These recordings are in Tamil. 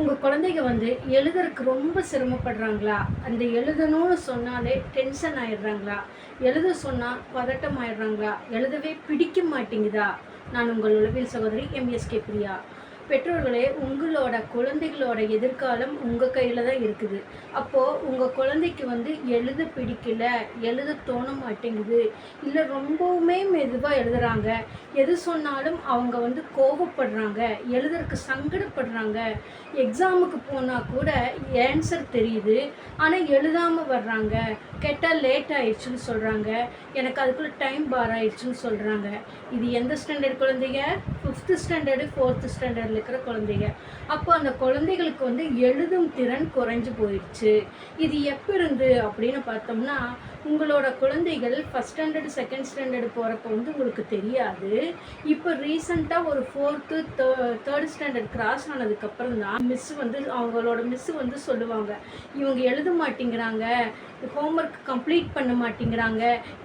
உங்கள் குழந்தைங்க எழுதுறதுக்கு ரொம்ப சிரமப்படுறாங்களா? அந்த எழுதணும்னு சொன்னாலே டென்ஷன் ஆயிடுறாங்களா? எழுத சொன்னால் பதட்டம் ஆயிடுறாங்களா? எழுதவே பிடிக்க மாட்டேங்குதா? நான் உங்கள் உளவியல் சகோதரி எம்எஸ்கே பிரியா. பெற்றோர்களே, உங்களோட குழந்தைகளோட எதிர்காலம் உங்கள் கையில் தான் இருக்குது. அப்போது உங்கள் குழந்தைக்கு எழுத பிடிக்கல, எழுத தோண மாட்டேங்குது, இல்லை ரொம்பவுமே மெதுவாக எழுதுகிறாங்க, எது சொன்னாலும் அவங்க கோபப்படுறாங்க, எழுதுறதுக்கு சங்கடப்படுறாங்க, எக்ஸாமுக்கு போனால் கூட ஆன்சர் தெரியுது, ஆனால் எழுதாமல் வர்றாங்க, கேட்டால் லேட் ஆயிடுச்சுன்னு சொல்கிறாங்க, எனக்கு அதுக்குள்ளே டைம் பார் ஆயிடுச்சுன்னு சொல்கிறாங்க. இது எந்த ஸ்டாண்டர்ட் குழந்தைங்க? 5th ஸ்டாண்டர்டு 4th ஸ்டாண்டர்டில் இருக்கிற குழந்தைங்க. அப்போ அந்த குழந்தைகளுக்கு எழுதும் திறன் குறைஞ்சு போயிடுச்சு. இது எப்போ இருந்து அப்படின்னு பார்த்தோம்னா, உங்களோட குழந்தைகள் 1st ஸ்டாண்டர்டு 2nd ஸ்டாண்டர்டு போகிறப்ப உங்களுக்கு தெரியாது. இப்போ ரீசண்டாக ஒரு 4th 3rd ஸ்டாண்டர்ட் கிராஸ் ஆனதுக்கப்புறம் தான் அவங்களோட மிஸ்ஸு சொல்லுவாங்க, இவங்க எழுத மாட்டேங்கிறாங்க, ஹோம்ஒர்க் கம்ப்ளீட் பண்ண மாட்டேங்கிறாங்க,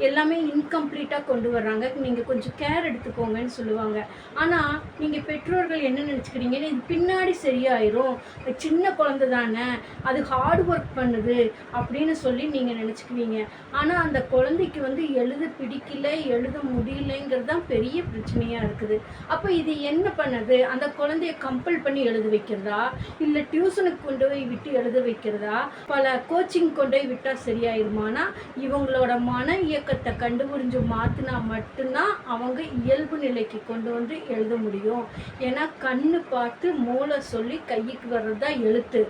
எல்லாமே இன்கம்ப்ளீட்டாக கொண்டு வர்றாங்க, நீங்கள் கொஞ்சம் கேர் எடுத்துக்கோங்கன்னு சொல்லுவாங்க. ஆனால் நீங்கள் பெற்றோர்கள் என்ன நினச்சிக்கிறீங்கன்னு, இது பின்னாடி சரியாயிரும், சின்ன குழந்தை தானே, அது ஹார்ட் ஒர்க் பண்ணுது அப்படின்னு சொல்லி நீங்கள் நினச்சிக்குவீங்க. ஆனால் அந்த குழந்தைக்கு எழுத பிடிக்கல, எழுத முடியலைங்கிறது தான் பெரிய பிரச்சனையாக இருக்குது. அப்போ இது என்ன பண்ணுது? அந்த குழந்தைய கம்பல் பண்ணி எழுத வைக்கிறதா, இல்லை டியூஷனுக்கு கொண்டு போய் விட்டு எழுத வைக்கிறதா, பல கோச்சிங் கொண்டு போய் விட்டால் சரியாயிருமானா, இவங்களோட மன இயக்கத்தை கண்டுபிடிஞ்சு மாற்றினா மட்டும்தான் அவங்க இயல்பு நிலைக்கு கொண்டு எழுத முடியும். ஏன்னா கண்ணு பார்த்து மூளை சொல்லி கைக்கு வர்றது தான் எழுத்து.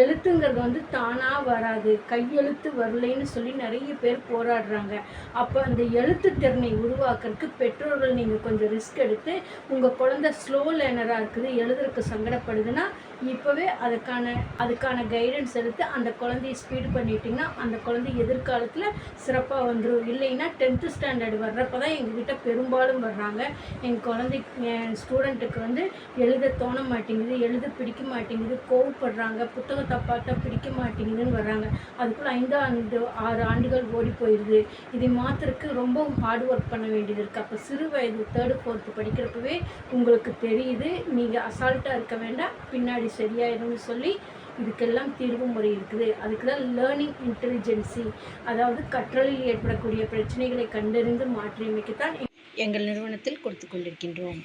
எழுத்துங்கிறது தானாக வராது, கையெழுத்து வரலைன்னு சொல்லி நிறைய பேர் போராடுறாங்க. அப்போ அந்த எழுத்து திறனை உருவாக்குறதுக்கு பெற்றோர்கள் நீங்கள் கொஞ்சம் ரிஸ்க் எடுத்து, உங்கள் குழந்தை ஸ்லோ லேர்னராக இருக்குது, எழுதுறதுக்கு சங்கடப்படுதுன்னா இப்போவே அதுக்கான கைடன்ஸ் எடுத்து அந்த குழந்தைய ஸ்பீடு பண்ணிட்டிங்கன்னா அந்த குழந்தை எதிர்காலத்தில் சிறப்பாக வந்துடும். இல்லைன்னா 10th ஸ்டாண்டர்டு வர்றப்போ தான் எங்ககிட்ட பெரும்பாலும் வர்றாங்க, என் ஸ்டூடெண்ட்டுக்கு எழுத தோண மாட்டேங்குது, எழுத பிடிக்க மாட்டேங்குது, கோவப்படுறாங்க, புத்தகத்தை பார்த்தா பிடிக்க மாட்டேங்குதுன்னு வர்றாங்க. அதுக்குள்ளே 5 ஆண்டு 6 ஆண்டுகள் ஓடி போயிடுது. இதை மாற்றுறதுக்கு ரொம்பவும் ஹார்ட் ஒர்க் பண்ண வேண்டியது இருக்குது. அப்போ சிறு வயது 3rd 4th படிக்கிறப்பவே உங்களுக்கு தெரியுது, நீங்கள் அசால்ட்டாக இருக்க வேண்டாம், பின்னாடி சரியாயிரும்னு சொல்லி இதுக்கெல்லாம் தீர்வு முறை இருக்குது. அதுக்கு தான் லேர்னிங் இன்டெலிஜென்சி, அதாவது கற்றலில் ஏற்படக்கூடிய பிரச்சனைகளை கண்டறிந்து மாற்றியமைக்கத்தான் எங்கள் நிறுவனத்தில் கொடுத்து கொண்டிருக்கின்றோம்.